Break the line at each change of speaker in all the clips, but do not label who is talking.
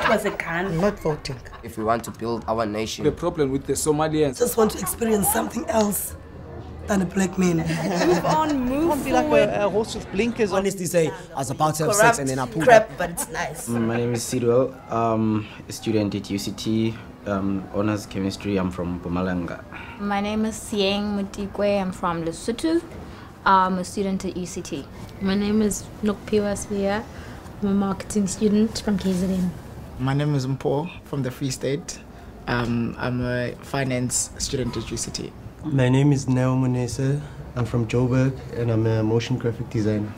That was a gun.
I'm not voting.
If we want to build our nation.
The problem with the Somalians.
Just want to experience something else than a black man.
Move on, move
Be
forward.
like a horse with blinkers on.
Honestly say, I was about to have
Corrupt
sex and then I pulled
crap,
up.
but it's nice.
My name is Sidwell, a student at UCT, honors chemistry. I'm from Mpumalanga.
My name is Sieng Mutikwe. I'm from Lesotho. I'm a student at UCT.
My name is Nokpiwa Svia. I'm a marketing student from KZN.
My name is Mpo from the Free State. I'm a finance student at UCT.
My name is Neo Munese. I'm from Joburg and I'm a motion graphic designer.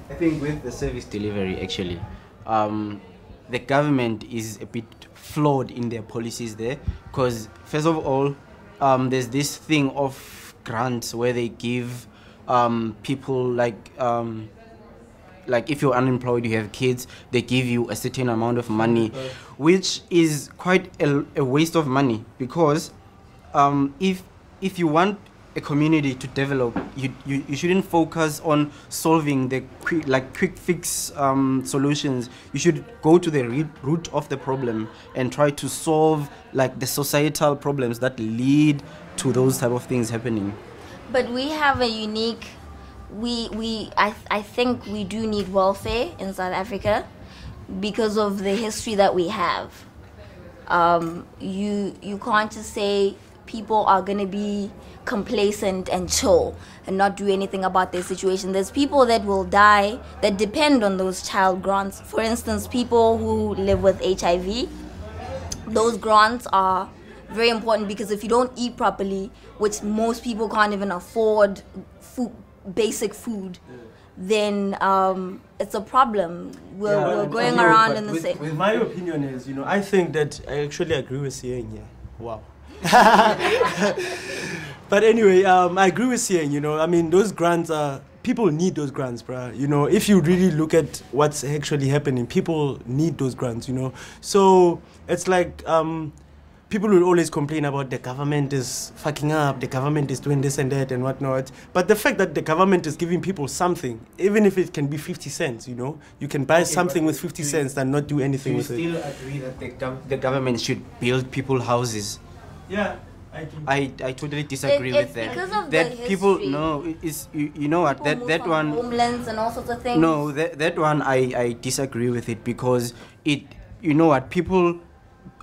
I think with the service delivery, actually, the government is a bit flawed in their policies there. Because first of all, there's this thing of grants where they give people like if you're unemployed, you have kids, they give you a certain amount of money, which is quite a waste of money. Because if you want a community to develop, you shouldn't focus on solving the quick fix solutions. You should go to the root of the problem and try to solve like the societal problems that lead to those type of things happening.
But we have a unique, I think we do need welfare in South Africa because of the history that we have. You can't just say people are going to be complacent and chill and not do anything about their situation. There's people that will die that depend on those child grants. For instance, people who live with HIV, those grants are very important because if you don't eat properly, which most people can't even afford basic food, then it's a problem. We're going around in the same.
My opinion is, I think that I actually agree with Sieng. Yeah. Wow. But anyway, I agree with Sieng, I mean, those grants people need those grants, bruh. If you really look at what's actually happening, people need those grants, So it's like people will always complain about the government is fucking up, the government is doing this and that and whatnot. But the fact that the government is giving people something, even if it can be 50 cents, you can buy something with 50 cents and not do anything with it.
Do you still agree that the government should build people houses?
Yeah, I do.
I totally disagree with that.
Because of
that
the
people
history.
no, it's you know what
People
that
move
one.
from homelands and all sorts of things.
No, that one I disagree with it because it people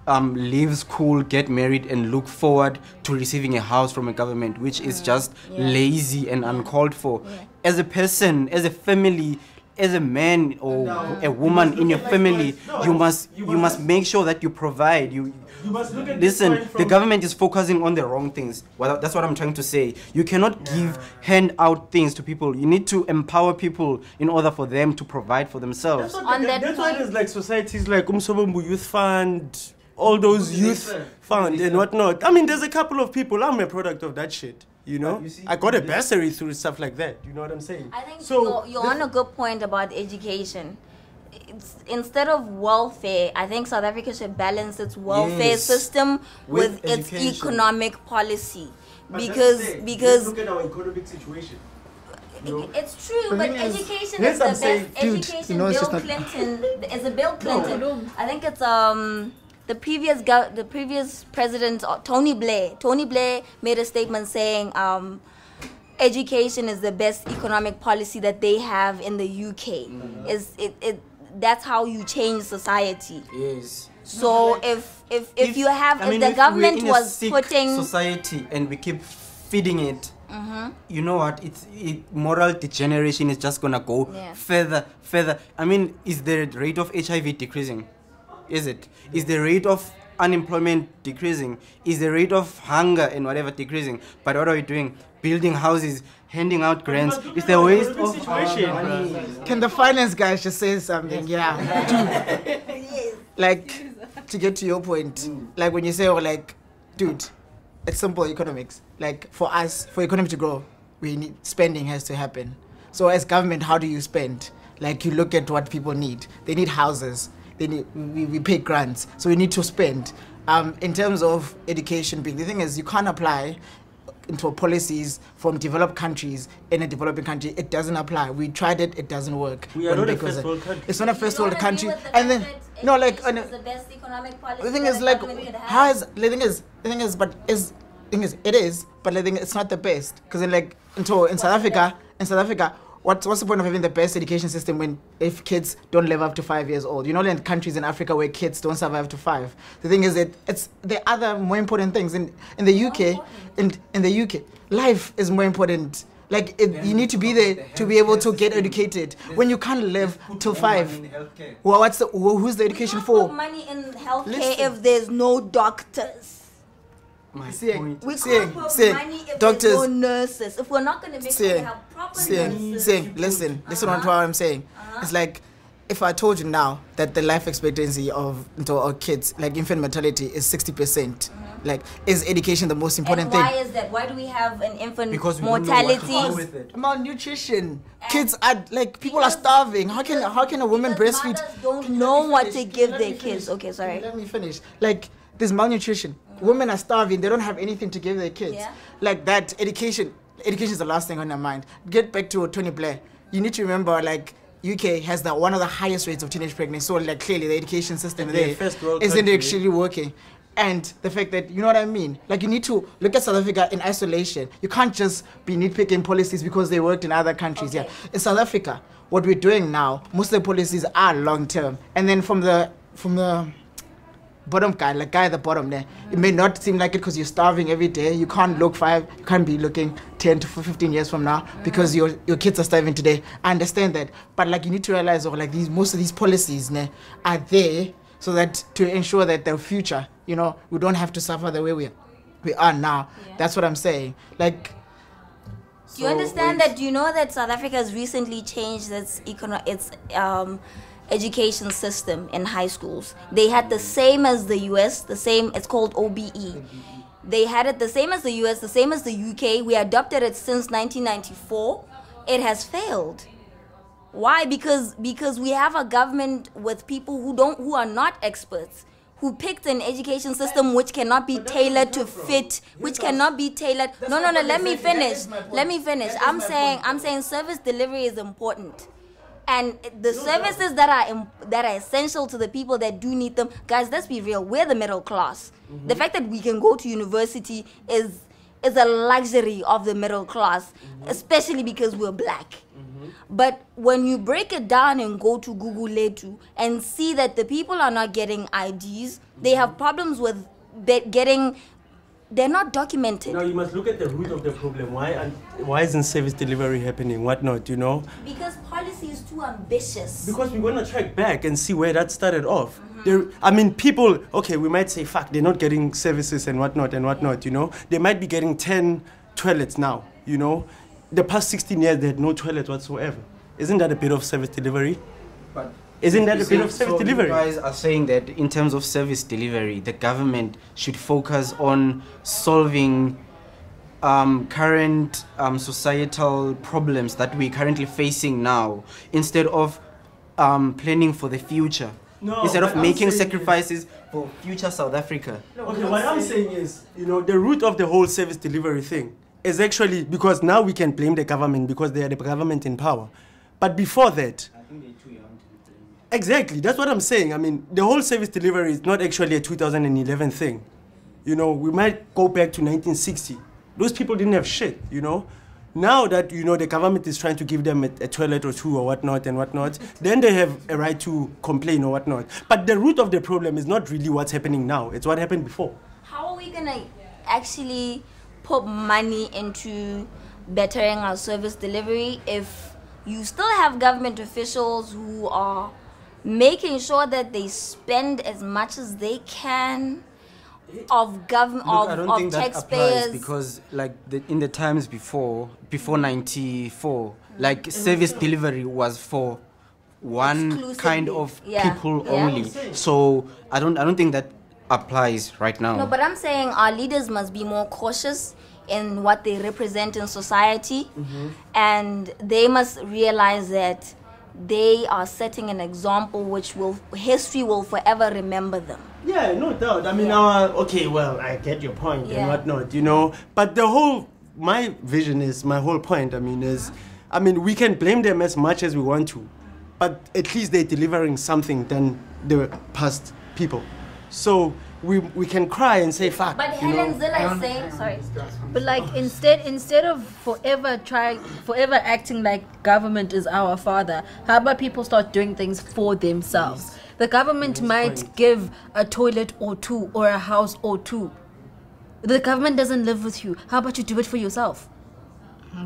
leave school, get married, and look forward to receiving a house from a government, which is just lazy and uncalled for.
Yeah.
As a person, as a family, as a man or a woman in your family, you must make sure that you provide. You must look at listen. The government is focusing on the wrong things. Well, that's what I'm trying to say. You cannot hand out things to people. You need to empower people in order for them to provide for themselves.
That's why there's like societies like Umsobombu Youth Fund, all those youth fund and whatnot. I mean, there's a couple of people. I'm a product of that shit. I got a bursary through stuff like that. You know what I'm saying?
I think you're on a good point about education. Instead of welfare, I think South Africa should balance its welfare system with its economic policy. Because
look at our economic situation.
It's true, but education is the best. Education, Bill Clinton. I think it's the previous president, Tony Blair. Tony Blair made a statement saying education is the best economic policy that they have in the UK. That's how you change society.
Yes.
So if the government was putting
society and we keep feeding it, you know what? Moral degeneration is just gonna go further. I mean, is the rate of HIV decreasing? Is it? Is the rate of unemployment decreasing? Is the rate of hunger and whatever decreasing? But what are we doing? Building houses, handing out grants. It's the waste of situation.
Can the finance guys just say something? Yeah. Like, to get to your point, like when you say, dude, it's simple economics. Like, for us, for economy to grow, spending has to happen. So as government, how do you spend? Like, you look at what people need. They need houses. We pay grants, so we need to spend. In terms of education, the thing is, you can't apply into policies from developed countries in a developing country. It doesn't apply. We tried it. It doesn't work.
We are not a
Because
first world country.
It's not a first world
You don't agree
country.
with the
And then
fact that
no, like
education is the best economic policy
the thing
that
is
a
like
government could have.
how is the thing is it is, but the thing it's not the best because in South Africa. What's the point of having the best education system when if kids don't live up to 5 years old? You know, in countries in Africa where kids don't survive to 5. The thing is that it's the other more important things in the UK. In the UK, life is more important. Like you need to be there to be able to get educated. When you can't live till 5, well, who's the education
We
for?
can't put money in healthcare
Listen.
if there's no doctors.
Seeing,
We can't put money if
doctors.
there's no nurses. If we're not going to make sure we
Saying,
have proper nurses.
listen to what I'm saying. It's like if I told you now that the life expectancy of our kids, like infant mortality, is 60%. Like, is education the most important
And why
thing?
is that? Why do we have an infant
Because we don't know what to do
mortality?
with it.
Malnutrition. Kids are like people are starving. How can a woman
Because
breastfeed?
mothers don't
Can you
know
let me
what
finish?
to give
Let me
their kids.
finish.
Okay, sorry.
Let me finish. Like there's malnutrition. Women are starving. They don't have anything to give their kids.
Yeah.
Like that. Education is the last thing on their mind. Get back to Tony Blair. You need to remember like. UK has one of the highest rates of teenage pregnancy, so like clearly the education system
Yeah,
there
first world
isn't
country.
actually working. And the fact that, you know what I mean? Like you need to look at South Africa in isolation. You can't just be nitpicking policies because they worked in other countries.
Okay.
Yeah. In South Africa, what we're doing now, most of the policies are long term. And then from the bottom guy at the bottom there, it may not seem like it because you're starving every day. You can't be looking 10 to 15 years from now because your kids are starving today. I understand that. But like you need to realize most of these policies are there so that to ensure that the future, we don't have to suffer the way we are now.
Yeah.
That's what I'm saying. Like
Do you understand that? Do you know that South Africa has recently changed its education system in high schools? They had the same as the US, it's called OBE. They had it the same as the US, the same as the UK. We adopted it since 1994. It has failed. Why? Because we have a government with people who are not experts, who picked an education system which cannot be tailored to fit, which cannot be tailored. No, let me finish. I'm saying service delivery is important. And the services that are essential to the people that do need them, guys, let's be real, we're the middle class. The fact that we can go to university is a luxury of the middle class, especially because we're black. But when you break it down and go to Google Letu and see that the people are not getting IDs, they have problems with they're not documented.
Now you must look at the root of the problem. Why isn't service delivery happening?
Because policy is too ambitious.
Because we're gonna track back and see where that started off. People. Okay, we might say, "Fuck, they're not getting services and whatnot." They might be getting 10 toilets now. The past 16 years they had no toilets whatsoever. Isn't that a bit of service delivery?
But
Isn't that a bit of service
so
delivery?
You guys are saying that in terms of service delivery, the government should focus on solving current societal problems that we're currently facing now, instead of planning for the future.
No,
instead of
what I'm
making
saying
sacrifices for future South Africa.
Okay, what I'm saying is, the root of the whole service delivery thing is actually because now we can blame the government because they are the government in power. But before that,
I think they're too young to be blamed.
exactly, that's what I'm saying. The whole service delivery is not actually a 2011 thing. We might go back to 1960. Those people didn't have shit, Now that, the government is trying to give them a toilet or two or whatnot, then they have a right to complain or whatnot. But the root of the problem is not really what's happening now. It's what happened before.
How are we going to actually put money into bettering our service delivery if you still have government officials who are making sure that they spend as much as they can of government
Look, I don't
of
think that
taxpayers?
applies because, in the times before 94, service delivery was for one
Exclusively.
kind of
Yeah.
people
Yeah.
only. So I don't think that applies right now.
No, but I'm saying our leaders must be more cautious in what they represent in society, and they must realize that they are setting an example which history will forever remember them.
Yeah, no doubt. I get your point
Yeah.
and whatnot, But the whole my vision is, my whole point, we can blame them as much as we want to, but at least they're delivering something than the past people. So we can cry and say fuck.
But Helen Zilla is saying, sorry.
But like instead of forever acting like government is our father, how about people start doing things for themselves? The government might give a toilet or two or a house or two. The government doesn't live with you. How about you do it for yourself?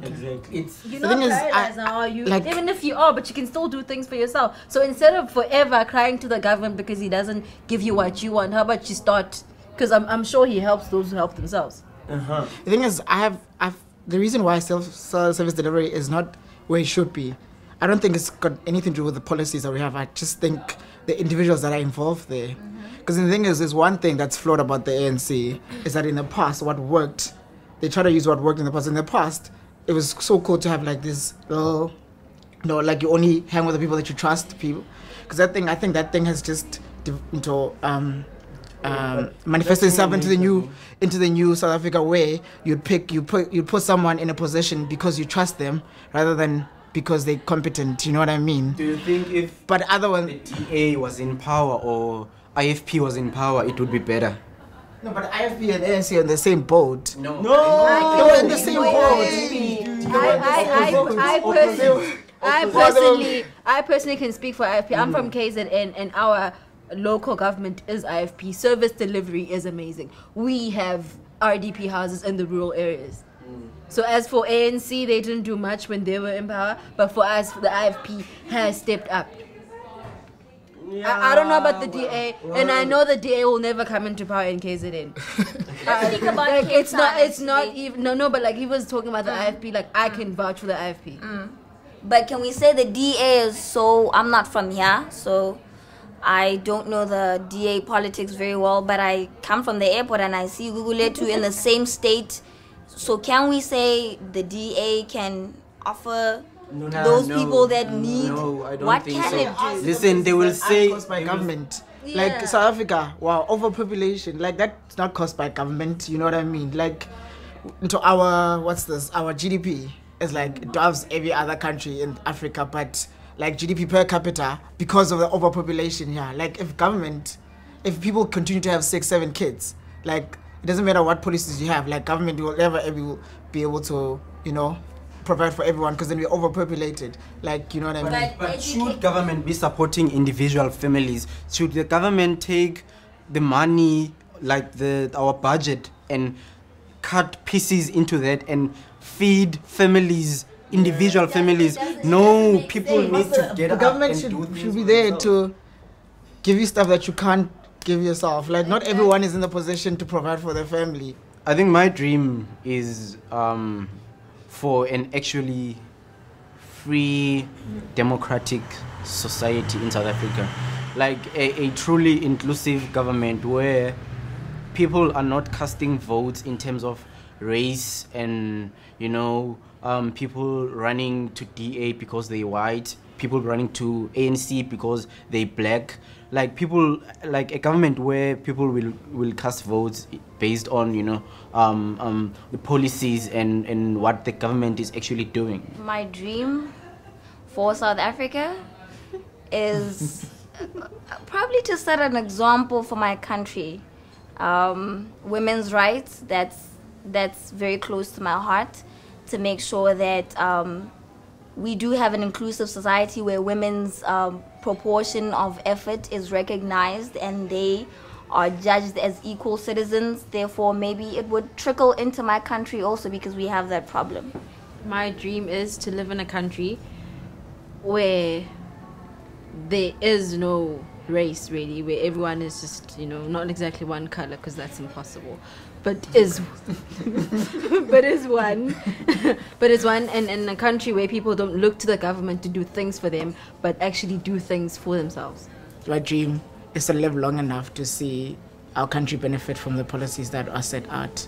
Exactly.
You're
The
not
thing is,
paralyzed now, are you?
like-
Even if you are, but you can still do things for yourself. So instead of forever crying to the government because he doesn't give you what you want, how about you start? Because I'm sure he helps those who help themselves.
The thing is, the reason why self-service delivery is not where it should be, I don't think it's got anything to do with the policies that we have. I just think the individuals that are involved there. Because the thing is, there's one thing that's flawed about the ANC is that in the past, what worked, they try to use what worked in the past. In the past, it was so cool to have like this little, like you only hang with the people that you trust, people. Because I think that thing has just manifested itself into the new South Africa, where you put someone in a position because you trust them rather than because they're competent. You know what I mean?
Do you think if
But other one,
the DA was in power or IFP was in power, it would be better?
no, but IFP and ANC are in the same boat.
No.
They were in the same boat.
I personally can speak for IFP. I'm from KZN, and our local government is IFP. Service delivery is amazing. We have RDP houses in the rural areas. So as for ANC, they didn't do much when they were in power, but for us, the IFP has stepped up. I don't know about the DA, and I know the DA will never come into power in KZN.
Speak about
Like,
Cape
it's not
Town,
even but like he was talking about the IFP, like I can vouch for the IFP.
But can we say the DA is so... I'm not from here, so I don't know the DA politics very well, but I come from the airport and I see Guguletu in the same state. So can we say the DA can offer those people that need...
No, I don't
what
think
can
so.
it do?
Listen, they will say
Caused by government.
Yeah.
Like South Africa, wow, overpopulation. Like that's not caused by government. You know what I mean? Like into our our GDP is like it dwarfs every other country in Africa, but like GDP per capita because of the overpopulation. Yeah, like if people continue to have 6-7 kids, like it doesn't matter what policies you have. Like government will never ever be able to provide for everyone because then we're overpopulated. Like, you know what I mean?
But should government be supporting individual families? Should the government take the money, like our budget, and cut pieces into that and feed families, individual families? No, people need to get
The
up
government
and do things
should be
for
there
themselves.
to give you stuff that you can't give yourself. Like not everyone is in the position to provide for their family.
I think my dream is for an actually free, democratic society in South Africa. Like a truly inclusive government where people are not casting votes in terms of race and, people running to DA because they're white, people running to ANC because they're black. Like like a government where people will cast votes based on the policies and what the government is actually doing.
My dream for South Africa is probably to set an example for my country. Women's rights, that's very close to my heart, to make sure that we do have an inclusive society where women's proportion of effort is recognized and they are judged as equal citizens. Therefore, maybe it would trickle into my country also, because we have that problem.
My dream is to live in a country where there is no race, really, where everyone is just, not exactly one color, because that's impossible, but is but is one and in a country where people don't look to the government to do things for them, but actually do things for themselves.
My dream is to live long enough to see our country benefit from the policies that are set out.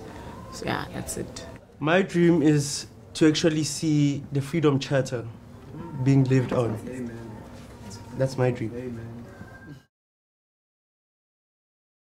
So yeah, that's it.
My dream is to actually see the Freedom Charter being lived on. That's my dream.